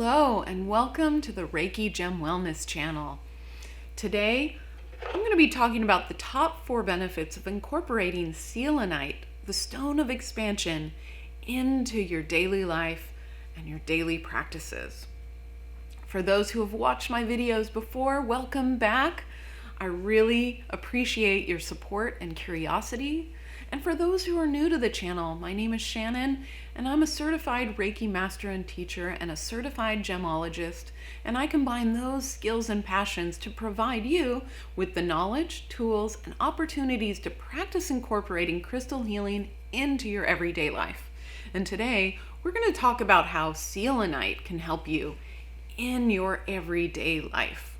Hello and welcome to the Reiki Gem Wellness channel. Today, I'm going to be talking about the top 4 benefits of incorporating selenite, the stone of expansion, into your daily life and your daily practices. For those who have watched my videos before, welcome back. I really appreciate your support and curiosity. And for those who are new to the channel, my name is Shannon, and I'm a certified Reiki master and teacher and a certified gemologist, and I combine those skills and passions to provide you with the knowledge, tools, and opportunities to practice incorporating crystal healing into your everyday life. And today, we're going to talk about how selenite can help you in your everyday life.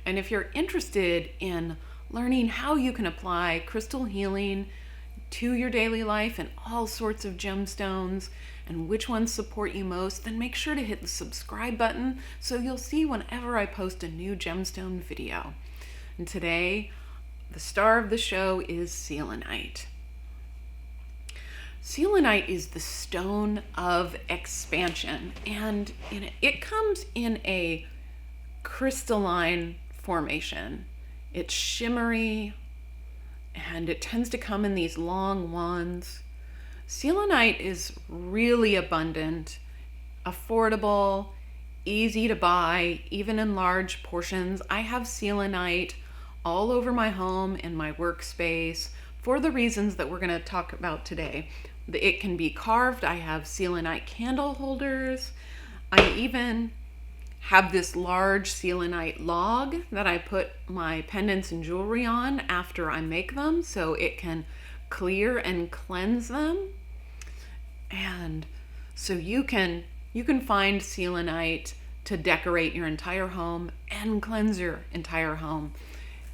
And if you're interested in learning how you can apply crystal healing to your daily life and all sorts of gemstones and which ones support you most, then make sure to hit the subscribe button so you'll see whenever I post a new gemstone video. And today, the star of the show is selenite. Selenite is the stone of expansion, and it comes in a crystalline formation. It's shimmery, and it tends to come in these long wands. Selenite is really abundant, affordable, easy to buy, even in large portions. I have selenite all over my home and my workspace for the reasons that we're going to talk about today. It can be carved. I have selenite candle holders. I even have this large selenite log that I put my pendants and jewelry on after I make them so it can clear and cleanse them. And so you can find selenite to decorate your entire home and cleanse your entire home.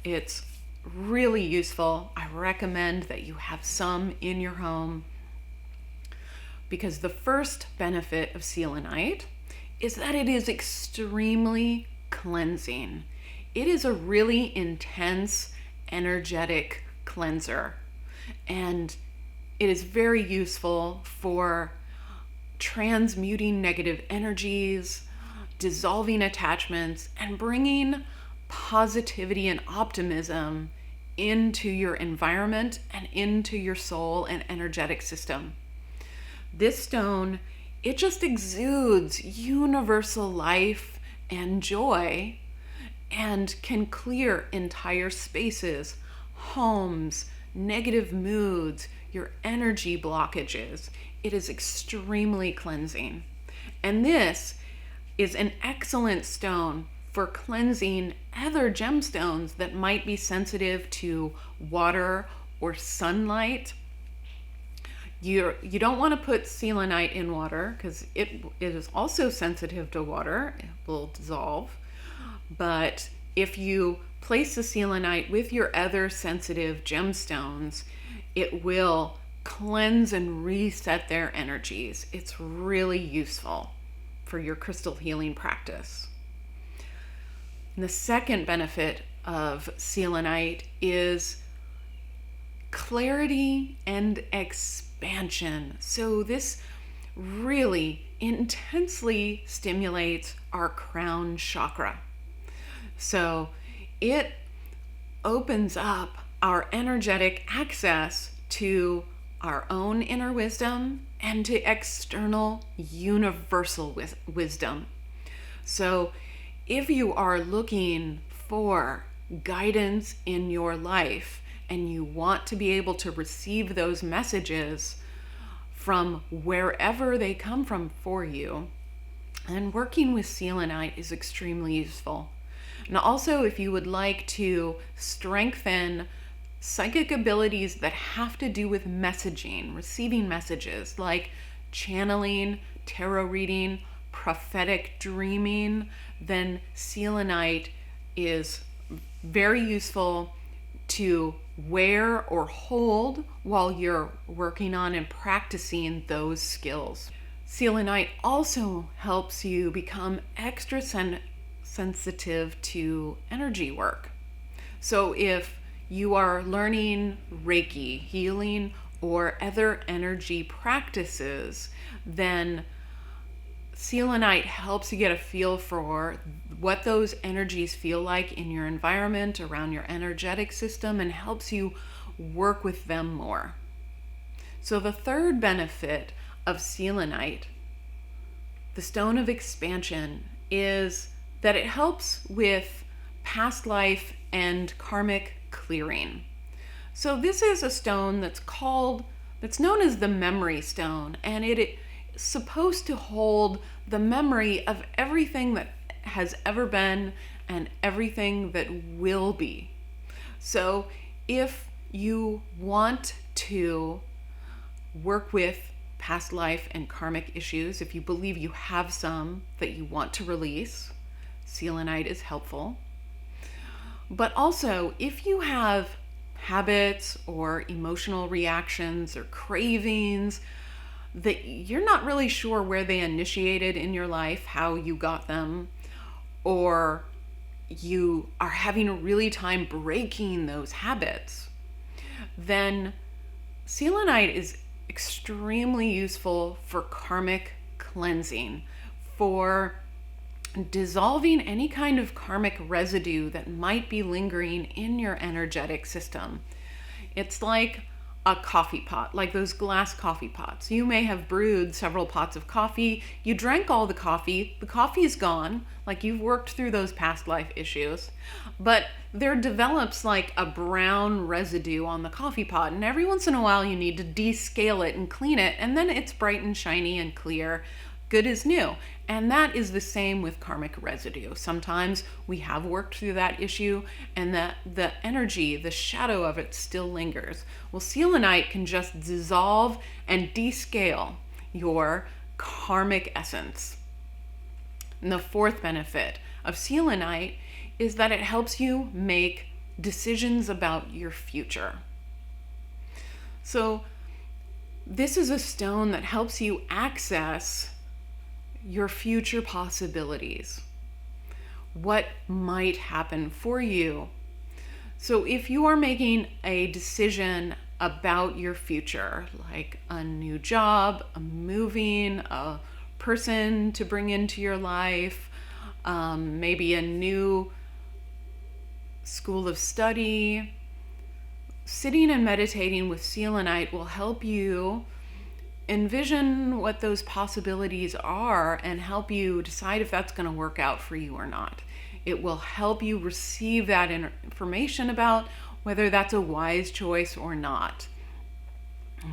It's really useful. I recommend that you have some in your home because the first benefit of selenite is that it is extremely cleansing. It is a really intense, energetic cleanser, and it is very useful for transmuting negative energies, dissolving attachments, and bringing positivity and optimism into your environment and into your soul and energetic system. This stone, it just exudes universal life and joy and can clear entire spaces, homes, negative moods, your energy blockages. It is extremely cleansing. And this is an excellent stone for cleansing other gemstones that might be sensitive to water or sunlight. You don't want to put selenite in water because it is also sensitive to water. It will dissolve. But if you place the selenite with your other sensitive gemstones, it will cleanse and reset their energies. It's really useful for your crystal healing practice. And the second benefit of selenite is clarity and expansion. So this really intensely stimulates our crown chakra. So it opens up our energetic access to our own inner wisdom and to external universal wisdom. So if you are looking for guidance in your life and you want to be able to receive those messages from wherever they come from for you, and working with selenite is extremely useful. And also, if you would like to strengthen psychic abilities that have to do with messaging, receiving messages like channeling, tarot reading, prophetic dreaming, then selenite is very useful to wear or hold while you're working on and practicing those skills. Selenite also helps you become extra sensitive to energy work. So if you are learning Reiki, healing, or other energy practices, then Selenite helps you get a feel for what those energies feel like in your environment, around your energetic system, and helps you work with them more. So the third benefit of selenite, the stone of expansion, is that it helps with past life and karmic clearing. So this is a stone that's known as the memory stone, and it's supposed to hold the memory of everything that has ever been and everything that will be. So if you want to work with past life and karmic issues, if you believe you have some that you want to release, selenite is helpful. But also, if you have habits or emotional reactions or cravings that you're not really sure where they initiated in your life, how you got them, or you are having a really time breaking those habits, then selenite is extremely useful for karmic cleansing, for dissolving any kind of karmic residue that might be lingering in your energetic system. It's like a coffee pot, like those glass coffee pots. You may have brewed several pots of coffee. You drank all the coffee is gone, like you've worked through those past life issues, but there develops like a brown residue on the coffee pot, and every once in a while you need to descale it and clean it, and then it's bright and shiny and clear, good as new. And that is the same with karmic residue. Sometimes we have worked through that issue and the energy, the shadow of it still lingers. Well, selenite can just dissolve and descale your karmic essence. And the fourth benefit of selenite is that it helps you make decisions about your future. So this is a stone that helps you access your future possibilities, what might happen for you. So if you are making a decision about your future, like a new job, a moving, a person to bring into your life, maybe a new school of study, sitting and meditating with selenite will help you envision what those possibilities are and help you decide if that's going to work out for you or not. It will help you receive that information about whether that's a wise choice or not.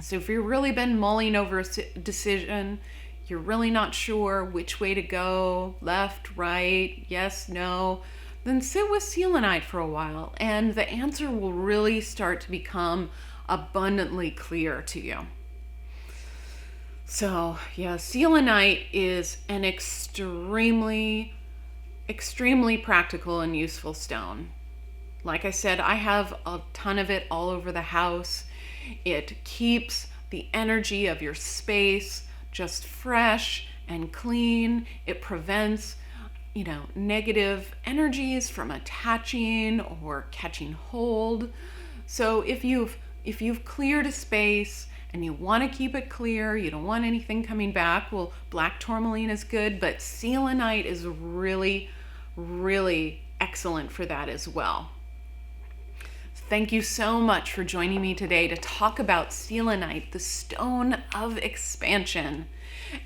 So if you've really been mulling over a decision, you're really not sure which way to go, left, right, yes, no, then sit with selenite for a while and the answer will really start to become abundantly clear to you. So yeah, selenite is an extremely practical and useful stone. Like I said, I have a ton of it all over the house. It keeps the energy of your space just fresh and clean. It prevents, negative energies from attaching or catching hold. So if you've cleared a space and you want to keep it clear, you don't want anything coming back, well, black tourmaline is good, but selenite is really, really excellent for that as well. Thank you so much for joining me today to talk about selenite, the stone of expansion.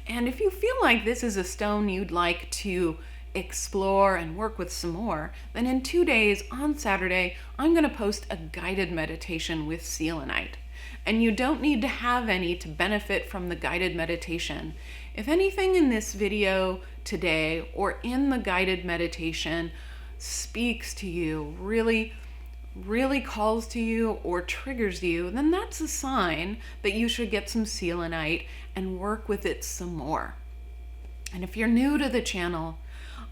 And if you feel like this is a stone you'd like to explore and work with some more, then in 2 days on Saturday, I'm going to post a guided meditation with selenite. And you don't need to have any to benefit from the guided meditation. If anything in this video today or in the guided meditation speaks to you, really calls to you or triggers you, then that's a sign that you should get some selenite and work with it some more. And if you're new to the channel,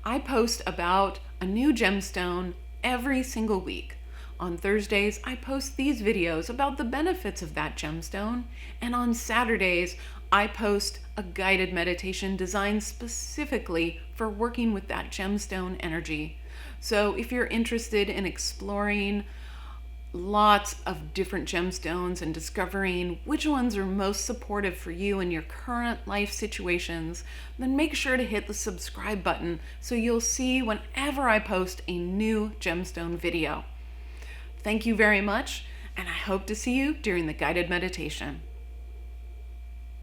I post about a new gemstone every single week. On Thursdays, I post these videos about the benefits of that gemstone, and on Saturdays, I post a guided meditation designed specifically for working with that gemstone energy. So if you're interested in exploring lots of different gemstones and discovering which ones are most supportive for you in your current life situations, then make sure to hit the subscribe button so you'll see whenever I post a new gemstone video. Thank you very much, and I hope to see you during the guided meditation.